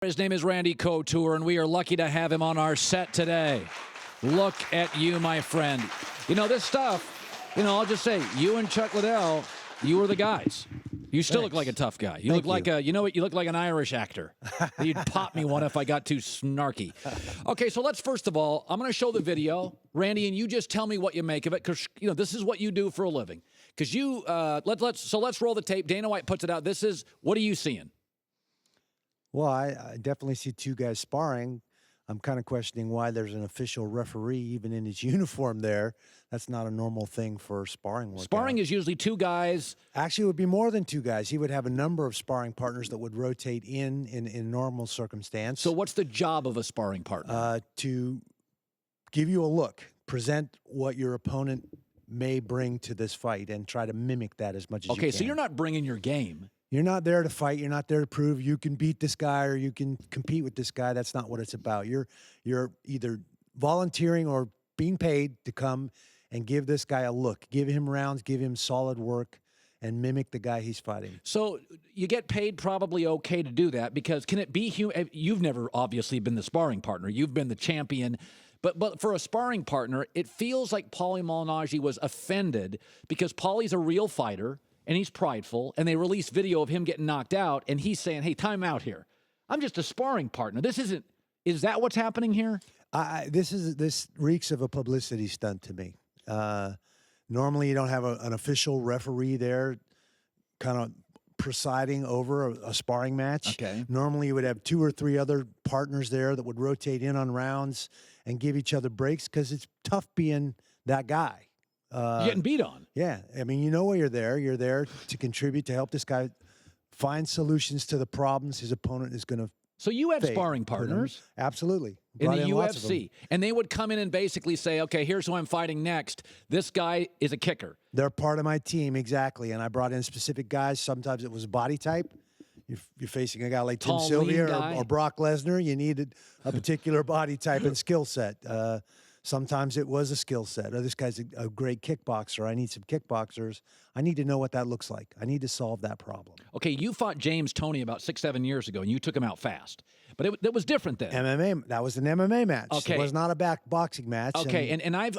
His name is Randy Couture, and we are lucky to have him on our set today. Look at you, my friend. You know, this stuff, I'll just say, you and Chuck Liddell, you were the guys. You still look like a tough guy. You look like you look like an Irish actor. You'd pop me one if I got too snarky. Okay, so let's first of all, I'm going to show the video, Randy, and you just tell me what you make of it, because this is what you do for a living. Because you let's roll the tape. Dana White puts it out. What are you seeing? Well, I definitely see two guys sparring. I'm kind of questioning why there's an official referee even in his uniform there. That's not a normal thing for sparring work. Sparring is usually two guys. Actually, it would be more than two guys. He would have a number of sparring partners that would rotate in normal circumstance. So what's the job of a sparring partner? To give you a look, present what your opponent may bring to this fight, and try to mimic that as much as you can. Okay, so you're not bringing your game. You're not there to fight. You're not there to prove you can beat this guy or you can compete with this guy. That's not what it's about. You're either volunteering or being paid to come and give this guy a look, give him rounds, give him solid work, and mimic the guy he's fighting. So you get paid probably okay to do that, because can it be human? You've never obviously been the sparring partner. You've been the champion. But for a sparring partner, it feels like Paulie Malignaggi was offended because Paulie's a real fighter. And he's prideful, and they release video of him getting knocked out, and he's saying, hey, time out here. I'm just a sparring partner. Is that what's happening here? This reeks of a publicity stunt to me. Normally you don't have an official referee there kind of presiding over a sparring match. Okay. Normally you would have two or three other partners there that would rotate in on rounds and give each other breaks, because it's tough being that guy. You're getting beat on. Yeah. I mean, you know why you're there. You're there to contribute, to help this guy find solutions to the problems his opponent is going to. So you have sparring partners. Absolutely. In the UFC. And they would come in and basically say, okay, here's who I'm fighting next. This guy is a kicker. They're part of my team, exactly. And I brought in specific guys. Sometimes it was body type. You're facing a guy like Tim Sylvia or Brock Lesnar. You needed a particular body type and skill set. Sometimes it was a skill set. Oh, this guy's a great kickboxer. I need some kickboxers. I need to know what that looks like. I need to solve that problem. Okay, you fought James Toney about 6-7 years ago, and you took him out fast. But it was different then. MMA. That was an MMA match. Okay. It was not a boxing match. Okay, and I've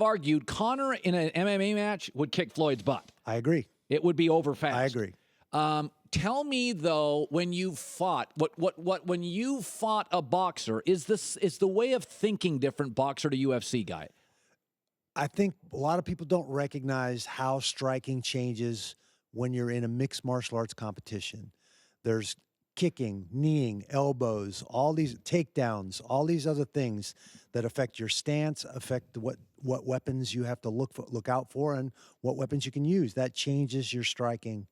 argued Conor in an MMA match would kick Floyd's butt. I agree. It would be over fast. I agree. Tell me though, when you fought, when you fought a boxer, is the way of thinking different, boxer to UFC guy? I think a lot of people don't recognize how striking changes when you're in a mixed martial arts competition. There's kicking, kneeing, elbows, all these takedowns, all these other things that affect your stance, affect what weapons you have to look out for, and what weapons you can use. That changes your striking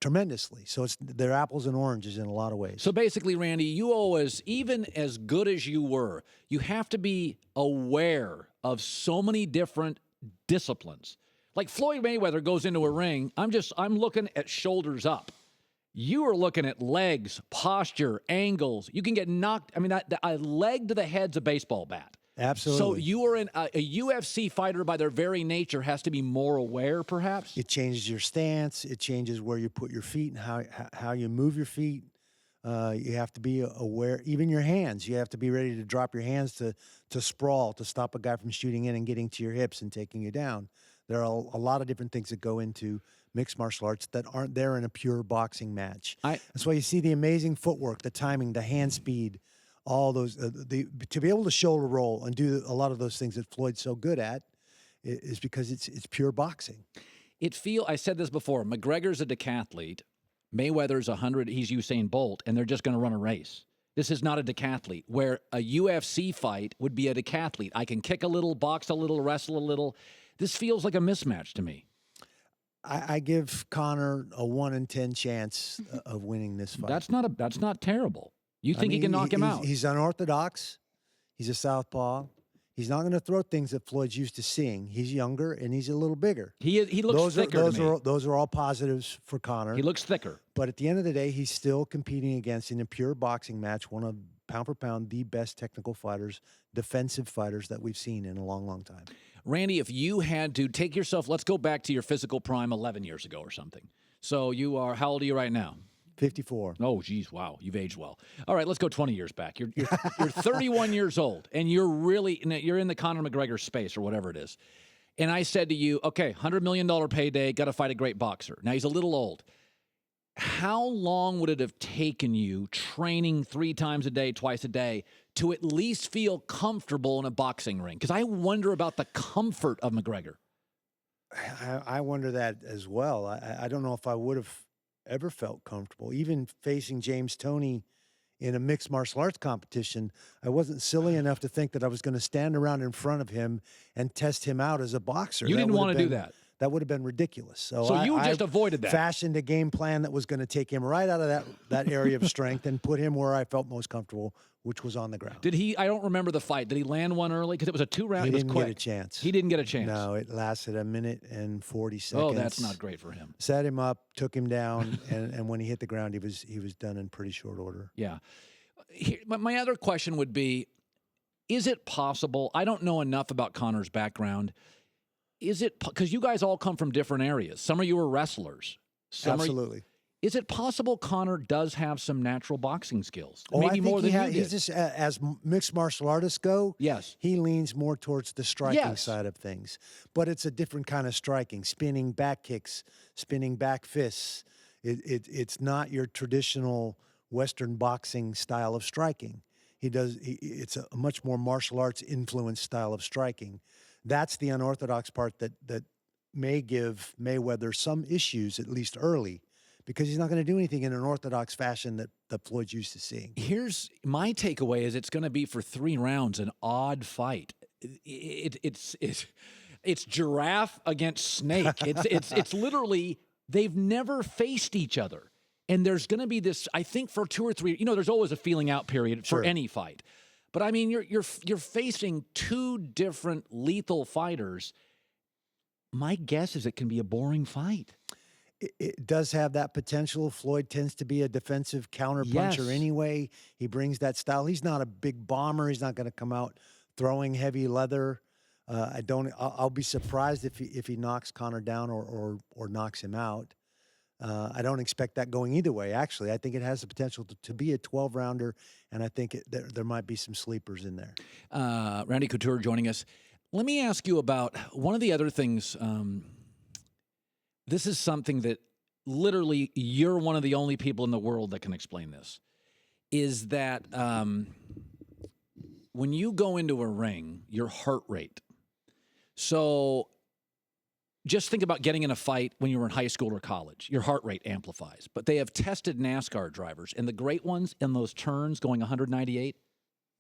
tremendously. So they're apples and oranges in a lot of ways. So basically, Randy, you always, even as good as you were, you have to be aware of so many different disciplines. Like Floyd Mayweather goes into a ring, I'm looking at shoulders up. You are looking at legs, posture, angles. You can get knocked. I mean, a leg to the head's a baseball bat. Absolutely. So you are a UFC fighter by their very nature has to be more aware, perhaps? It changes your stance. It changes where you put your feet and how you move your feet. You have to be aware. Even your hands. You have to be ready to drop your hands to sprawl, to stop a guy from shooting in and getting to your hips and taking you down. There are a lot of different things that go into mixed martial arts that aren't there in a pure boxing match. That's why you see the amazing footwork, the timing, the hand speed, all those, to be able to shoulder roll and do a lot of those things that Floyd's so good at is because it's pure boxing. I said this before, McGregor's a decathlete, Mayweather's 100, he's Usain Bolt, and they're just going to run a race. This is not a decathlete, where a UFC fight would be a decathlete. I can kick a little, box a little, wrestle a little. This feels like a mismatch to me. I give Conor a 1 in 10 chance of winning this fight. That's not terrible. You think he can knock him out? He's unorthodox. He's a southpaw. He's not going to throw things that Floyd's used to seeing. He's younger and he's a little bigger. He looks thicker to me. Those are all positives for Conor. He looks thicker. But at the end of the day, he's still competing against, in a pure boxing match, one of, pound for pound, the best technical fighters, defensive fighters that we've seen in a long, long time. Randy, if you had to take yourself, let's go back to your physical prime 11 years ago or something. So how old are you right now? 54. Oh, geez, wow, you've aged well. All right, let's go 20 years back. You're 31 years old, and you're in the Conor McGregor space or whatever it is. And I said to you, okay, $100 million payday, got to fight a great boxer. Now, he's a little old. How long would it have taken you training 3 times a day, twice a day, to at least feel comfortable in a boxing ring? Because I wonder about the comfort of McGregor. I wonder that as well. I don't know if I would have ever felt comfortable. Even facing James Toney in a mixed martial arts competition, I wasn't silly enough to think that I was going to stand around in front of him and test him out as a boxer. You didn't want to do that. That would have been ridiculous. So you just avoided that. Fashioned a game plan that was going to take him right out of that area of strength and put him where I felt most comfortable, which was on the ground. Did he? I don't remember the fight. Did he land one early? Because it was a 2-round. He It was didn't quick. get a chance. He didn't get a chance. No, it lasted 1 minute and 40 seconds. Oh, that's not great for him. Set him up, took him down, and when he hit the ground, he was done in pretty short order. Yeah. My other question would be, is it possible? I don't know enough about Conor's background. Is it because you guys all come from different areas? Some of you are wrestlers. Absolutely. Is it possible Conor does have some natural boxing skills? Oh, Maybe I think more than you did. He's just as mixed martial artists go. Yes. He leans more towards the striking Yes. side of things, but it's a different kind of striking: spinning back kicks, spinning back fists. It's not your traditional Western boxing style of striking. It's a much more martial arts influenced style of striking. That's the unorthodox part that may give Mayweather some issues, at least early, because he's not going to do anything in an orthodox fashion that Floyd's used to seeing. Here's my takeaway: is it's going to be for 3 rounds, an odd fight. It's giraffe against snake. It's literally they've never faced each other, and there's going to be this. I think for 2 or 3, there's always a feeling out period for any fight. But I mean, you're facing 2 different lethal fighters. My guess is it can be a boring fight. It does have that potential. Floyd tends to be a defensive counterpuncher anyway. He brings that style. He's not a big bomber. He's not going to come out throwing heavy leather. I'll be surprised if he knocks Conor down or knocks him out. I don't expect that going either way, actually. I think it has the potential to be a 12-rounder, and I think there might be some sleepers in there. Randy Couture joining us. Let me ask you about one of the other things. This is something that literally you're one of the only people in the world that can explain this, is that when you go into a ring, your heart rate. So just think about getting in a fight when you were in high school or college. Your heart rate amplifies. But they have tested NASCAR drivers, and the great ones in those turns going 198,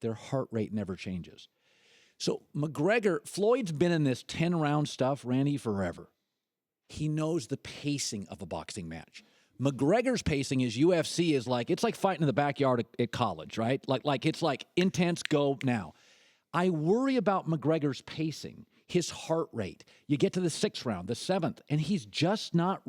their heart rate never changes. So Floyd's been in this 10-round stuff, Randy, forever. He knows the pacing of a boxing match. McGregor's pacing is UFC is like, it's like fighting in the backyard at college, right? Like it's like intense, go now. I worry about McGregor's pacing, his heart rate. You get to the 6th round, the 7th, and he's not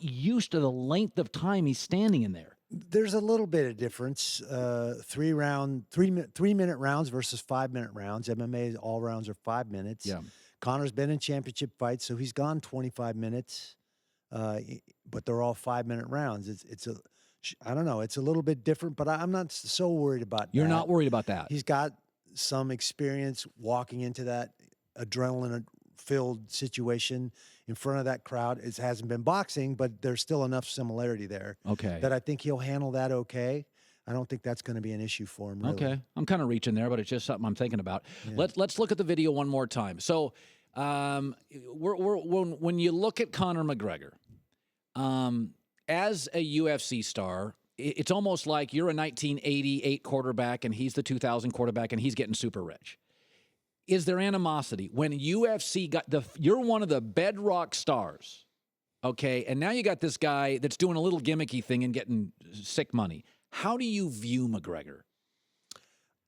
used to the length of time he's standing in there. There's a little bit of difference. 3-minute rounds versus 5-minute rounds. MMA, all rounds are 5 minutes. Yeah. Conor's been in championship fights, so he's gone 25 minutes, but they're all 5-minute rounds. I don't know. It's a little bit different, but I'm not so worried about that. You're not worried about that. He's got some experience walking into that adrenaline-filled situation in front of that crowd. It hasn't been boxing, but there's still enough similarity there that I think he'll handle that okay. I don't think that's going to be an issue for him, really. Okay. I'm kind of reaching there, but it's just something I'm thinking about. Yeah. Let's look at the video one more time. So when you look at Conor McGregor, as a UFC star, it's almost like you're a 1988 quarterback and he's the 2000 quarterback and he's getting super rich. Is there animosity? When UFC you're one of the bedrock stars, okay, and now you got this guy that's doing a little gimmicky thing and getting sick money. How do you view McGregor?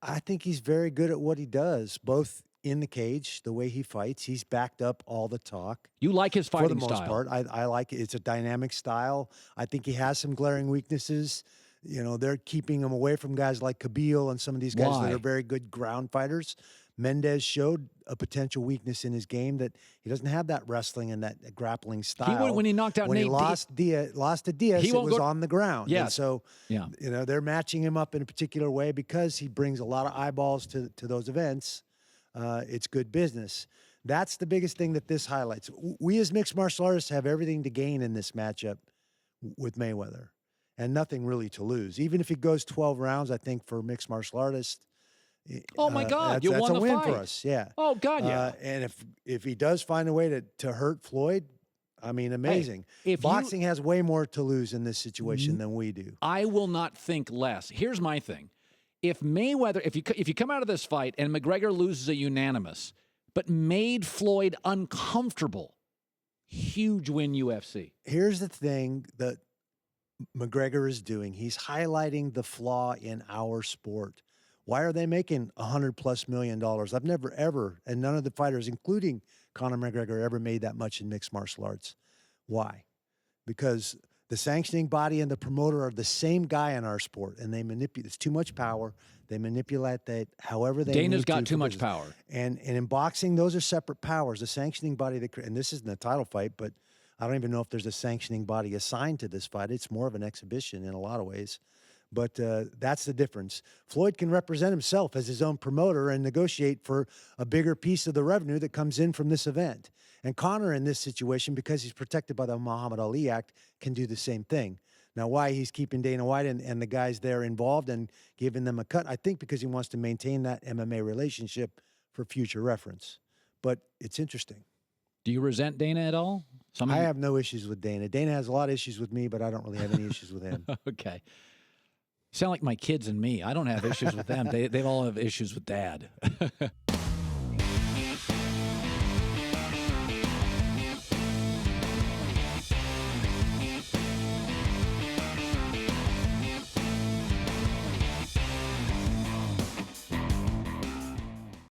I think he's very good at what he does, both in the cage, the way he fights. He's backed up all the talk. You like his fighting style? For the most part. I like it. It's a dynamic style. I think he has some glaring weaknesses. They're keeping him away from guys like Khabib and some of these guys that are very good ground fighters. Mendez showed a potential weakness in his game, that he doesn't have that wrestling and that grappling style. When he knocked out when Nate he lost to Diaz, it was on the ground. Yeah. And so, they're matching him up in a particular way because he brings a lot of eyeballs to those events. It's good business. That's the biggest thing that this highlights. We as mixed martial artists have everything to gain in this matchup with Mayweather and nothing really to lose. Even if he goes 12 rounds, I think for mixed martial artists, oh my God, you that's won a the win fight for us. Yeah. Oh God, yeah. And if he does find a way to hurt Floyd, I mean, amazing. Hey, boxing has way more to lose in this situation than we do. I will not think less. Here's my thing: if Mayweather, if you come out of this fight and McGregor loses a unanimous, but made Floyd uncomfortable, huge win UFC. Here's the thing that McGregor is doing. He's highlighting the flaw in our sport. Why are they making $100+ million? I've never, ever, and none of the fighters, including Conor McGregor, ever made that much in mixed martial arts. Why? Because the sanctioning body and the promoter are the same guy in our sport, and they manipulate. It's too much power. They manipulate that however they Dana's need got to too much power. And in boxing, those are separate powers. The sanctioning body, and this isn't a title fight, but I don't even know if there's a sanctioning body assigned to this fight. It's more of an exhibition in a lot of ways. But that's the difference. Floyd can represent himself as his own promoter and negotiate for a bigger piece of the revenue that comes in from this event. And Conor, in this situation, because he's protected by the Muhammad Ali Act, can do the same thing. Now, why he's keeping Dana White and the guys there involved and giving them a cut, I think because he wants to maintain that MMA relationship for future reference. But it's interesting. Do you resent Dana at all? I have no issues with Dana. Dana has a lot of issues with me, but I don't really have any issues with him. Okay. You sound like my kids and me. I don't have issues with them. They all have issues with Dad.